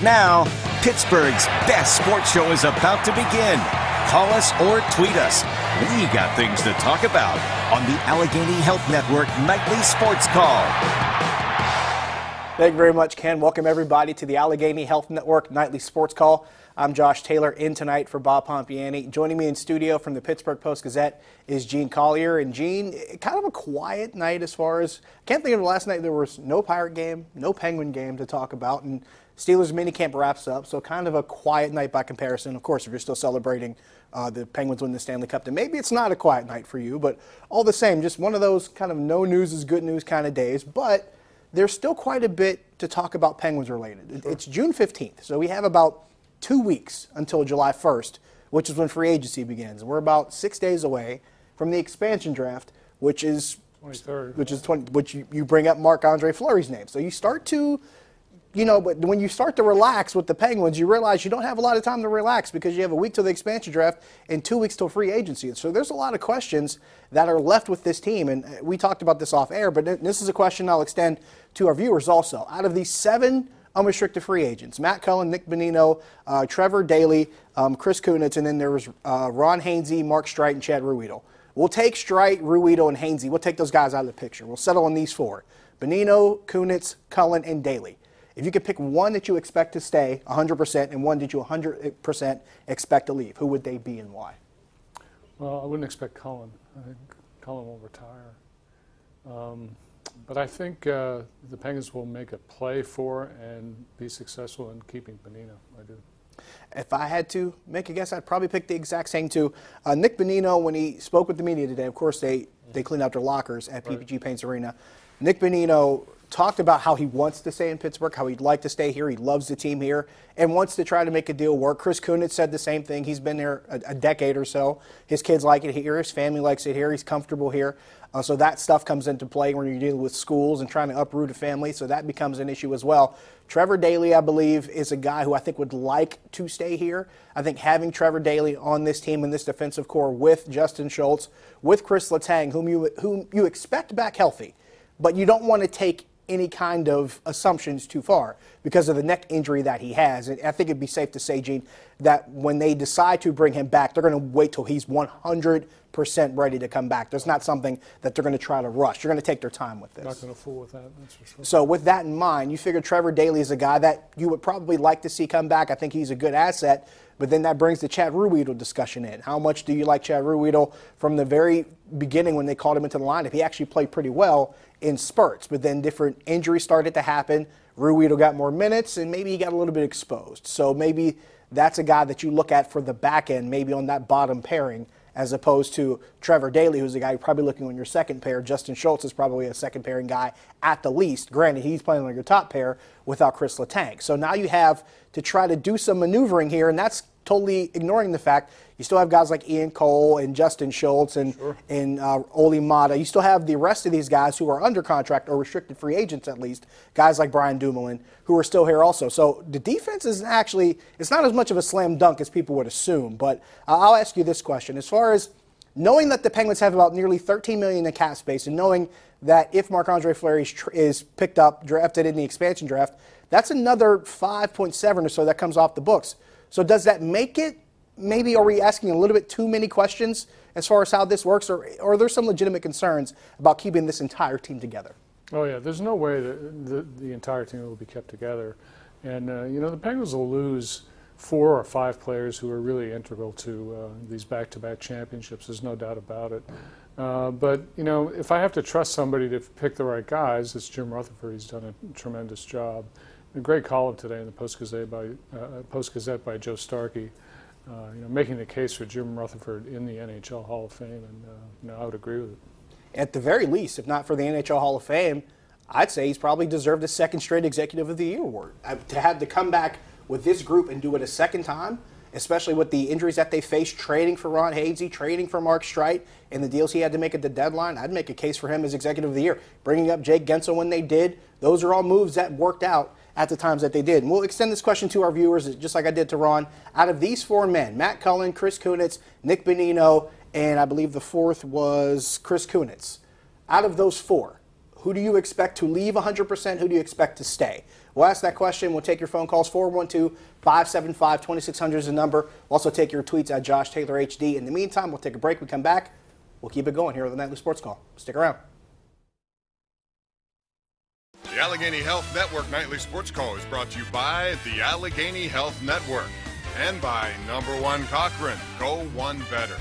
Now, Pittsburgh's best sports show is about to begin. Call us or tweet us. We got things to talk about on the Allegheny Health Network Nightly Sports Call. Thank you very much, Ken. Welcome, everybody, to the Allegheny Health Network Nightly Sports Call. I'm Josh Taylor, in tonight for Bob Pompiani. Joining me in studio from the Pittsburgh Post-Gazette is Gene Collier. And Gene, kind of a quiet night as far as, I can't think of the last night there was no Pirate game, no Penguin game to talk about, and Steelers minicamp wraps up, so kind of a quiet night by comparison. Of course, if you're still celebrating the Penguins win the Stanley Cup, then maybe it's not a quiet night for you, but all the same, just one of those kind of no news is good news kind of days. But there's still quite a bit to talk about Penguins related. It's June 15th, so we have about 2 weeks until July 1st, which is when free agency begins. And we're about 6 days away from the expansion draft, which is 23rd, which you bring up Marc-Andre Fleury's name. So you start to, but when you start to relax with the Penguins, you realize you don't have a lot of time to relax because you have a week till the expansion draft and 2 weeks till free agency. So there's a lot of questions that are left with this team. And we talked about this off air, but this is a question I'll extend to our viewers also. Out of these 7 unrestricted free agents, Matt Cullen, Nick Bonino, Trevor Daley, Chris Kunitz, and then there was Ron Hainsey, Mark Streit, and Chad Ruhwedel. We'll take Streit, Ruhwedel, and Hainsey. We'll take those guys out of the picture. We'll settle on these 4: Bonino, Kunitz, Cullen, and Daley. If you could pick one that you expect to stay 100% and one that you 100% expect to leave, who would they be and why? Well, I wouldn't expect Cullen. I think Cullen will retire. But I think the Penguins will make a play for and be successful in keeping Bonino. I do. If I had to make a guess, I'd probably pick the exact same two. Nick Bonino, when he spoke with the media today, of course they cleaned out their lockers at PPG Paints Arena. Nick Bonino talked about how he wants to stay in Pittsburgh, how he'd like to stay here. He loves the team here and wants to try to make a deal work. Chris Kunitz said the same thing. He's been there a decade or so. His kids like it here. His family likes it here. He's comfortable here. So that stuff comes into play when you're dealing with schools and trying to uproot a family. So that becomes an issue as well. Trevor Daley, I believe, is a guy who I think would like to stay here. I think having Trevor Daley on this team in this defensive core with Justin Schultz, with Chris Letang, whom you expect back healthy, but you don't want to take any kind of assumptions too far because of the neck injury that he has. And I think it'd be safe to say, Gene, that when they decide to bring him back, they're going to wait till he's 100% ready to come back. There's not something that they're going to try to rush. They're going to take their time with this. Not going to fool with that, that's for sure. So with that in mind, you figure Trevor Daley is a guy that you would probably like to see come back. I think he's a good asset. But then that brings the Chad Ruhwedel discussion in. How much do you like Chad Ruhwedel? From the very beginning when they called him into the lineup, he actually played pretty well in spurts. But then different injuries started to happen. Ruhwedel got more minutes, and maybe he got a little bit exposed. So maybe that's a guy that you look at for the back end, maybe on that bottom pairing, as opposed to Trevor Daley, who's a guy you're probably looking on your second pair. Justin Schultz is probably a second pairing guy at the least. Granted, he's playing on your top pair without Chris Letang. So now you have to try to do some maneuvering here, and that's totally ignoring the fact you still have guys like Ian Cole and Justin Schultz and Oli Mata. You still have the rest of these guys who are under contract or restricted free agents at least, guys like Brian Dumoulin, who are still here also. So the defense is actually, it's not as much of a slam dunk as people would assume. But I'll ask you this question. As far as knowing that the Penguins have about nearly $13 million in cap space and knowing that if Marc-Andre Fleury is picked up, drafted in the expansion draft, that's another 5.7 or so that comes off the books. So does that make it, maybe are we asking a little bit too many questions as far as how this works, or are there some legitimate concerns about keeping this entire team together? Oh, yeah, there's no way that the entire team will be kept together. And, the Penguins will lose 4 or 5 players who are really integral to these back-to-back championships. There's no doubt about it. But, if I have to trust somebody to pick the right guys, it's Jim Rutherford. He's done a tremendous job. A great column today in the Post-Gazette by Joe Starkey, making the case for Jim Rutherford in the NHL Hall of Fame, and I would agree with it. At the very least, if not for the NHL Hall of Fame, I'd say he's probably deserved a second straight Executive of the Year award. To have to come back with this group and do it a second time, especially with the injuries that they faced, trading for Ron Hainsey, trading for Mark Streit, and the deals he had to make at the deadline, I'd make a case for him as Executive of the Year. Bringing up Jake Gensel when they did, those are all moves that worked out at the times that they did. And we'll extend this question to our viewers, just like I did to Ron. Out of these 4 men, Matt Cullen, Chris Kunitz, Nick Bonino, and I believe the 4th was Chris Kunitz. Out of those 4, who do you expect to leave 100%? Who do you expect to stay? We'll ask that question. We'll take your phone calls. 412-575-2600 is the number. We'll also take your tweets at Josh Taylor HD. In the meantime, we'll take a break. We come back. We'll keep it going here with the Nightly Sports Call. Stick around. The Allegheny Health Network Nightly Sports Call is brought to you by the Allegheny Health Network and by #1 Cochrane. Go one better.